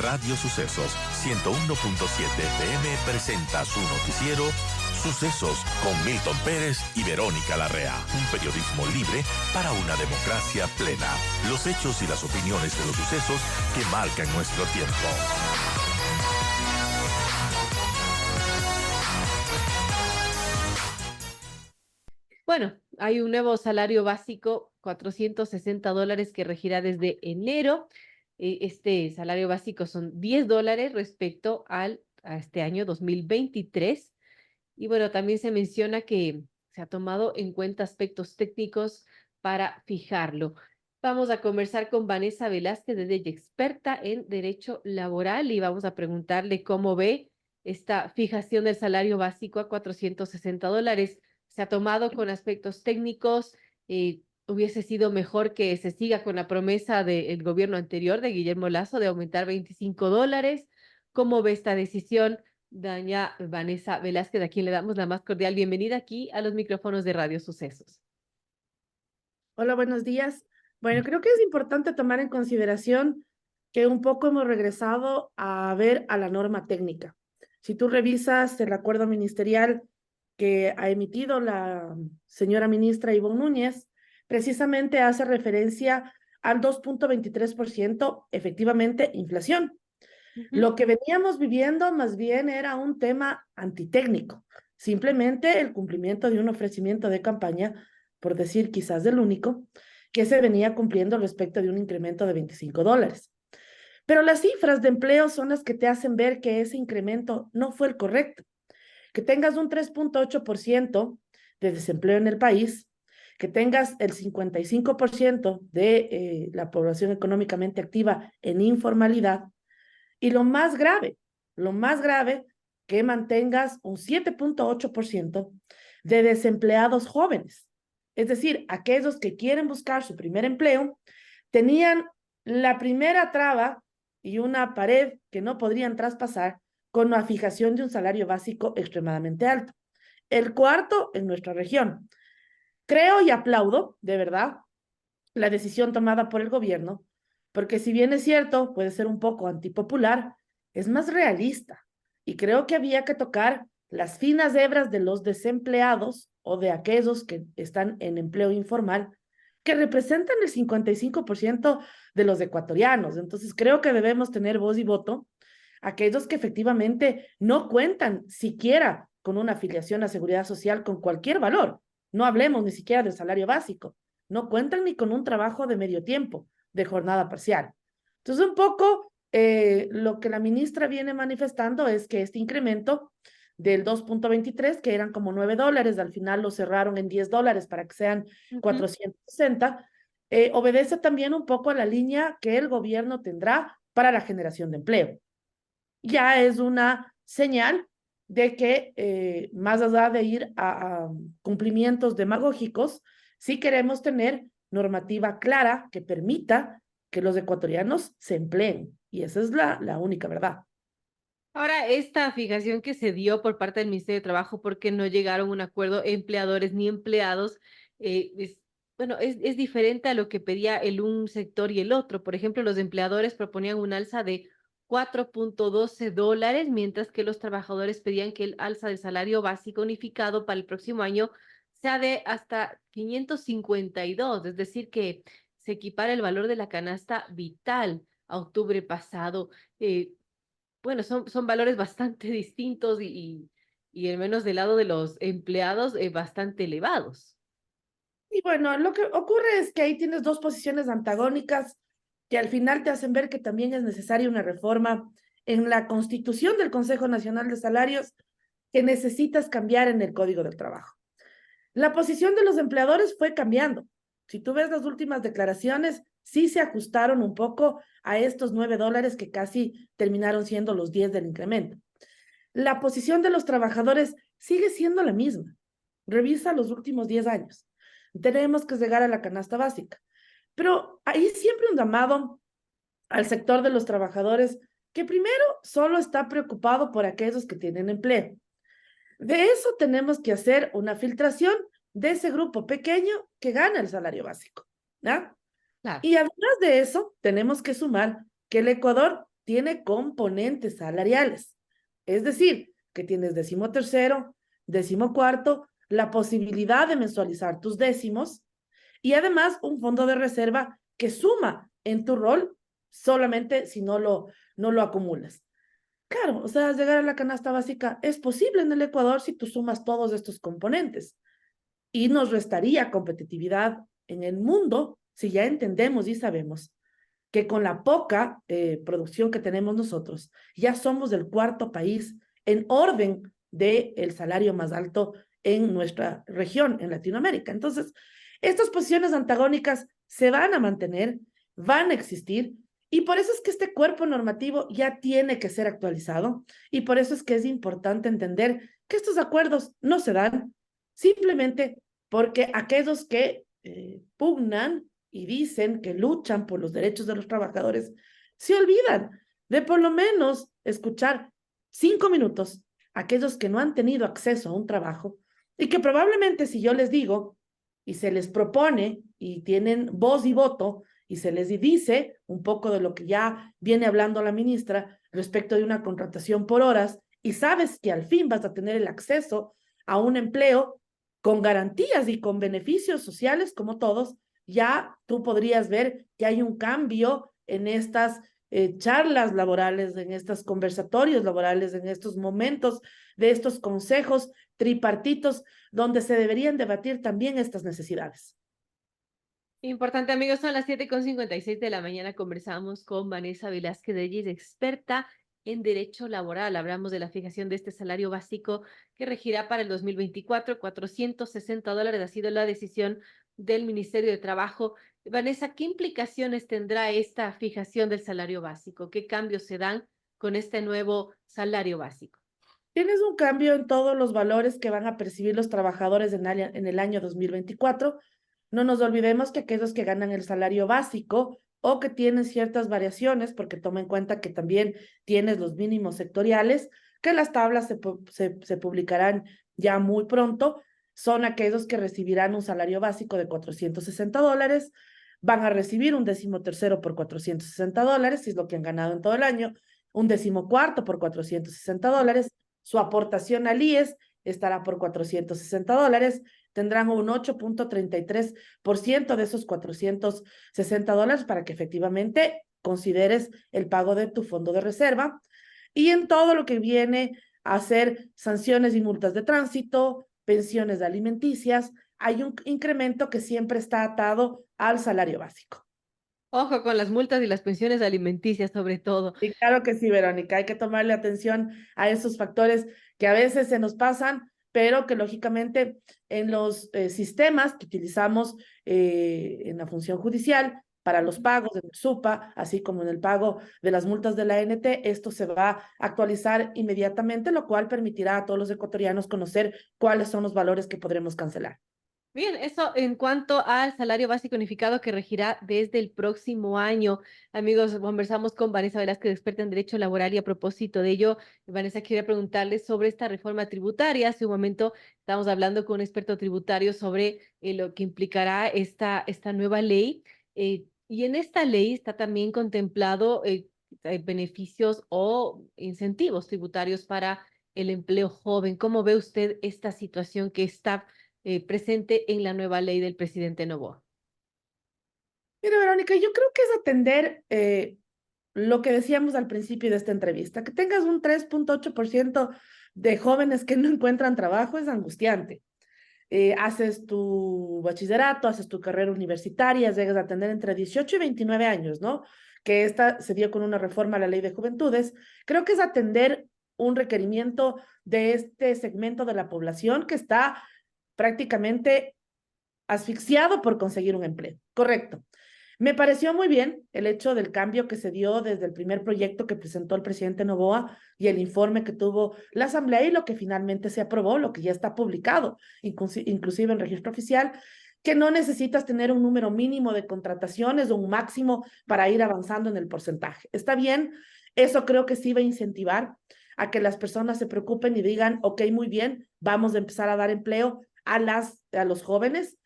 Radio Sucesos 101.7 FM presenta su noticiero Sucesos con Milton Pérez y Verónica Larrea. Un periodismo libre para una democracia plena. Los hechos y las opiniones de los sucesos que marcan nuestro tiempo. Bueno, hay un nuevo salario básico, $460 que regirá desde enero. Este salario básico son $10 respecto a este año 2023. Y bueno, también se menciona que se ha tomado en cuenta aspectos técnicos para fijarlo. Vamos a conversar con Vanessa Velázquez, ella es experta en derecho laboral, y vamos a preguntarle cómo ve esta fijación del salario básico a $460. Se ha tomado con aspectos técnicos. Hubiese sido mejor que se siga con la promesa del gobierno anterior de Guillermo Lasso de aumentar $25. ¿Cómo ve esta decisión? Doña Vanessa Velázquez, a quien le damos la más cordial bienvenida aquí a los micrófonos de Radio Sucesos. Hola, buenos días. Bueno, creo que es importante tomar en consideración que un poco hemos regresado a ver a la norma técnica. Si tú revisas el acuerdo ministerial que ha emitido la señora ministra Ivonne Núñez, precisamente hace referencia al 2.23%, efectivamente, inflación. Lo que veníamos viviendo más bien era un tema antitécnico, simplemente el cumplimiento de un ofrecimiento de campaña, por decir quizás el único, que se venía cumpliendo respecto de un incremento de $25. Pero las cifras de empleo son las que te hacen ver que ese incremento no fue el correcto. Que tengas un 3.8% de desempleo en el país, que tengas el 55% de la población económicamente activa en informalidad, y lo más grave, que mantengas un 7.8% de desempleados jóvenes. Es decir, aquellos que quieren buscar su primer empleo tenían la primera traba y una pared que no podrían traspasar con la fijación de un salario básico extremadamente alto. El cuarto en nuestra región. Creo y aplaudo, de verdad, la decisión tomada por el gobierno, porque si bien es cierto, puede ser un poco antipopular, es más realista. Y creo que había que tocar las finas hebras de los desempleados o de aquellos que están en empleo informal, que representan el 55% de los ecuatorianos. Entonces creo que debemos tener voz y voto aquellos que efectivamente no cuentan siquiera con una afiliación a seguridad social con cualquier valor. No hablemos ni siquiera del salario básico. No cuentan ni con un trabajo de medio tiempo, de jornada parcial. Entonces, un poco lo que la ministra viene manifestando es que este incremento del 2.23, que eran como $9, al final lo cerraron en $10 para que sean 460, obedece también un poco a la línea que el gobierno tendrá para la generación de empleo. Ya es una señal de que más allá de ir a cumplimientos demagógicos, sí queremos tener normativa clara que permita que los ecuatorianos se empleen. Y esa es la única verdad. Ahora, esta fijación que se dio por parte del Ministerio de Trabajo porque no llegaron a un acuerdo empleadores ni empleados, es diferente a lo que pedía un sector y el otro. Por ejemplo, los empleadores proponían un alza de $4.12, mientras que los trabajadores pedían que el alza del salario básico unificado para el próximo año sea de hasta 552, es decir, que se equipara el valor de la canasta vital a octubre pasado. Bueno, son valores bastante distintos y al menos del lado de los empleados, bastante elevados. Y bueno, lo que ocurre es que ahí tienes dos posiciones antagónicas que al final te hacen ver que también es necesaria una reforma en la constitución del Consejo Nacional de Salarios que necesitas cambiar en el Código del Trabajo. La posición de los empleadores fue cambiando. Si tú ves las últimas declaraciones, sí se ajustaron un poco a estos $9 que casi terminaron siendo los 10 del incremento. La posición de los trabajadores sigue siendo la misma. Revisa los últimos 10 años. Tenemos que llegar a la canasta básica. Pero hay siempre un llamado al sector de los trabajadores que primero solo está preocupado por aquellos que tienen empleo. De eso tenemos que hacer una filtración de ese grupo pequeño que gana el salario básico, ¿no? Claro. Y además de eso, tenemos que sumar que el Ecuador tiene componentes salariales. Es decir, que tienes 13º, 14º, la posibilidad de mensualizar tus décimos y además un fondo de reserva que suma en tu rol solamente si no lo acumulas. Claro, o sea, llegar a la canasta básica es posible en el Ecuador si tú sumas todos estos componentes y nos restaría competitividad en el mundo si ya entendemos y sabemos que con la poca producción que tenemos nosotros, ya somos el 4º país en orden del salario más alto en nuestra región, en Latinoamérica. Entonces, estas posiciones antagónicas se van a mantener, van a existir, y por eso es que este cuerpo normativo ya tiene que ser actualizado, y por eso es que es importante entender que estos acuerdos no se dan simplemente porque aquellos que pugnan y dicen que luchan por los derechos de los trabajadores, se olvidan de por lo menos escuchar 5 minutos a aquellos que no han tenido acceso a un trabajo y que probablemente si yo les digo y se les propone y tienen voz y voto y se les dice un poco de lo que ya viene hablando la ministra respecto de una contratación por horas y sabes que al fin vas a tener el acceso a un empleo con garantías y con beneficios sociales como todos, ya tú podrías ver que hay un cambio en estas charlas laborales, en estos conversatorios laborales, en estos momentos de estos consejos tripartitos, donde se deberían debatir también estas necesidades. Importante, amigos, son las 7:56 de la mañana. Conversamos con Vanessa Velázquez de Reyes, experta en derecho laboral. Hablamos de la fijación de este salario básico que regirá para el 2024, $460. Ha sido la decisión del Ministerio de Trabajo. Vanessa, ¿qué implicaciones tendrá esta fijación del salario básico? ¿Qué cambios se dan con este nuevo salario básico? Tienes un cambio en todos los valores que van a percibir los trabajadores en el año 2024. No nos olvidemos que aquellos que ganan el salario básico o que tienen ciertas variaciones, porque toma en cuenta que también tienes los mínimos sectoriales, que las tablas se publicarán ya muy pronto, son aquellos que recibirán un salario básico de $460, van a recibir un 13º por $460, si es lo que han ganado en todo el año, un 14º por $460, su aportación al IES estará por $460, tendrán un 8.33% de esos $460 para que efectivamente consideres el pago de tu fondo de reserva. Y en todo lo que viene a ser sanciones y multas de tránsito, pensiones alimenticias, hay un incremento que siempre está atado al salario básico. Ojo con las multas y las pensiones alimenticias, sobre todo. Y claro que sí, Verónica, hay que tomarle atención a esos factores que a veces se nos pasan, pero que lógicamente en los sistemas que utilizamos en la función judicial, para los pagos en el SUPA, así como en el pago de las multas de la ANT, esto se va a actualizar inmediatamente, lo cual permitirá a todos los ecuatorianos conocer cuáles son los valores que podremos cancelar. Bien, eso en cuanto al salario básico unificado que regirá desde el próximo año. Amigos, conversamos con Vanessa Velázquez, experta en Derecho Laboral, y a propósito de ello, Vanessa, quería preguntarle sobre esta reforma tributaria. Hace un momento estábamos hablando con un experto tributario sobre lo que implicará esta nueva ley. Y en esta ley está también contemplado beneficios o incentivos tributarios para el empleo joven. ¿Cómo ve usted esta situación que está presente en la nueva ley del presidente Noboa? Mira, Verónica, yo creo que es atender lo que decíamos al principio de esta entrevista, que tengas un 3.8% de jóvenes que no encuentran trabajo es angustiante. Haces tu bachillerato, haces tu carrera universitaria, llegas a tener entre 18 y 29 años, ¿no? Que esta se dio con una reforma a la Ley de Juventudes. Creo que es atender un requerimiento de este segmento de la población que está prácticamente asfixiado por conseguir un empleo. Correcto. Me pareció muy bien el hecho del cambio que se dio desde el primer proyecto que presentó el presidente Noboa y el informe que tuvo la Asamblea y lo que finalmente se aprobó, lo que ya está publicado, inclusive en registro oficial, que no necesitas tener un número mínimo de contrataciones o un máximo para ir avanzando en el porcentaje. Está bien, eso creo que sí va a incentivar a que las personas se preocupen y digan, ok, muy bien, vamos a empezar a dar empleo a los jóvenes.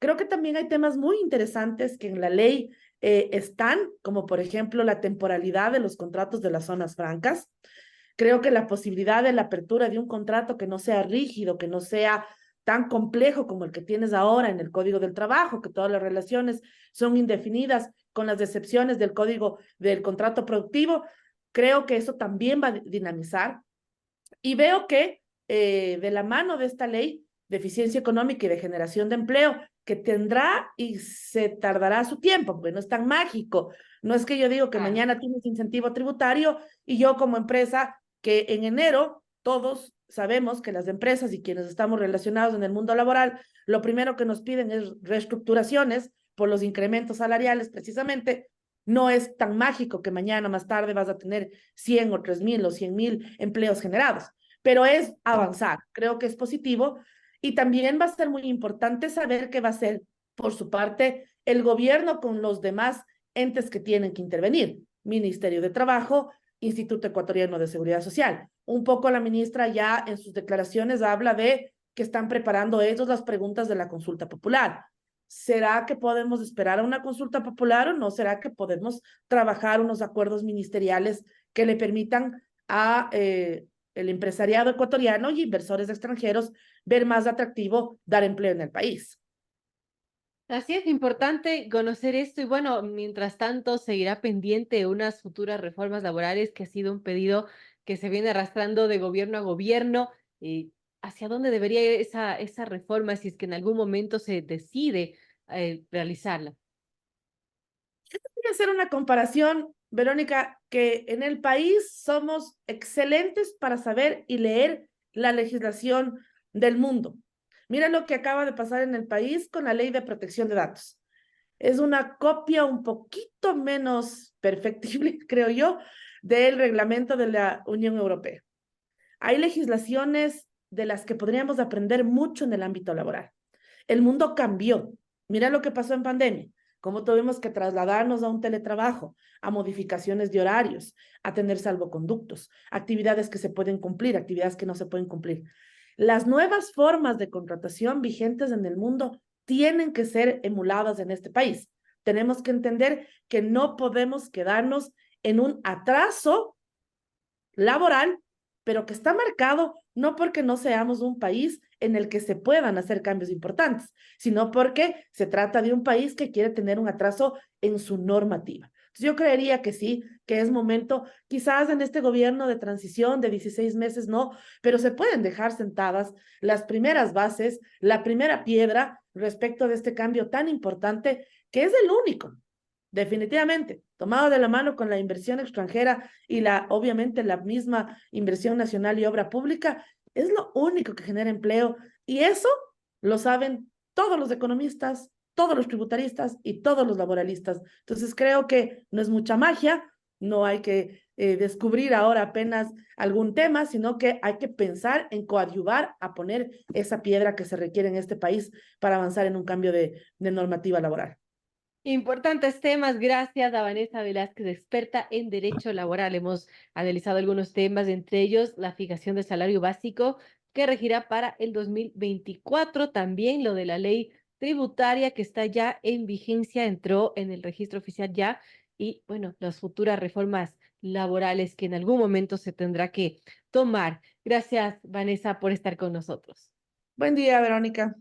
Creo que también hay temas muy interesantes que en la ley están, como por ejemplo la temporalidad de los contratos de las zonas francas. Creo que la posibilidad de la apertura de un contrato que no sea rígido, que no sea tan complejo como el que tienes ahora en el Código del Trabajo, que todas las relaciones son indefinidas con las excepciones del Código del Contrato Productivo, creo que eso también va a dinamizar. Y veo que de la mano de esta ley de eficiencia económica y de generación de empleo, que tendrá y se tardará su tiempo, porque no es tan mágico. No es que yo digo que mañana tienes incentivo tributario y yo como empresa, que en enero todos sabemos que las empresas y quienes estamos relacionados en el mundo laboral, lo primero que nos piden es reestructuraciones por los incrementos salariales precisamente. No es tan mágico que mañana más tarde vas a tener 100 o 3.000 o 100.000 empleos generados, pero es avanzar, creo que es positivo y también va a ser muy importante saber qué va a hacer por su parte el gobierno con los demás entes que tienen que intervenir, Ministerio de Trabajo, Instituto Ecuatoriano de Seguridad Social. Un poco la ministra ya en sus declaraciones habla de que están preparando ellos las preguntas de la consulta popular. ¿Será que podemos esperar a una consulta popular o no? ¿Será que podemos trabajar unos acuerdos ministeriales que le permitan a el empresariado ecuatoriano y inversores extranjeros ver más atractivo dar empleo en el país? Así es importante conocer esto y bueno, mientras tanto seguirá pendiente unas futuras reformas laborales que ha sido un pedido que se viene arrastrando de gobierno a gobierno. ¿Hacia dónde debería ir esa reforma si es que en algún momento se decide realizarla? Voy a hacer una comparación, Verónica, que en el país somos excelentes para saber y leer la legislación del mundo. Mira lo que acaba de pasar en el país con la Ley de Protección de Datos. Es una copia un poquito menos perfectible, creo yo, del reglamento de la Unión Europea. Hay legislaciones de las que podríamos aprender mucho en el ámbito laboral. El mundo cambió. Mira lo que pasó en pandemia, cómo tuvimos que trasladarnos a un teletrabajo, a modificaciones de horarios, a tener salvoconductos, actividades que se pueden cumplir, actividades que no se pueden cumplir. Las nuevas formas de contratación vigentes en el mundo tienen que ser emuladas en este país. Tenemos que entender que no podemos quedarnos en un atraso laboral, pero que está marcado no porque no seamos un país en el que se puedan hacer cambios importantes, sino porque se trata de un país que quiere tener un atraso en su normativa. Entonces, yo creería que sí, que es momento, quizás en este gobierno de transición de 16 meses no, pero se pueden dejar sentadas las primeras bases, la primera piedra respecto de este cambio tan importante, que es el único definitivamente, tomado de la mano con la inversión extranjera y obviamente la misma inversión nacional y obra pública, es lo único que genera empleo y eso lo saben todos los economistas, todos los tributaristas y todos los laboralistas. Entonces creo que no es mucha magia, no hay que descubrir ahora apenas algún tema, sino que hay que pensar en coadyuvar a poner esa piedra que se requiere en este país para avanzar en un cambio de normativa laboral. Importantes temas, gracias a Vanessa Velázquez, experta en Derecho Laboral. Hemos analizado algunos temas, entre ellos la fijación del salario básico que regirá para el 2024, también lo de la ley tributaria que está ya en vigencia, entró en el registro oficial ya, y bueno, las futuras reformas laborales que en algún momento se tendrá que tomar. Gracias, Vanessa, por estar con nosotros. Buen día, Verónica.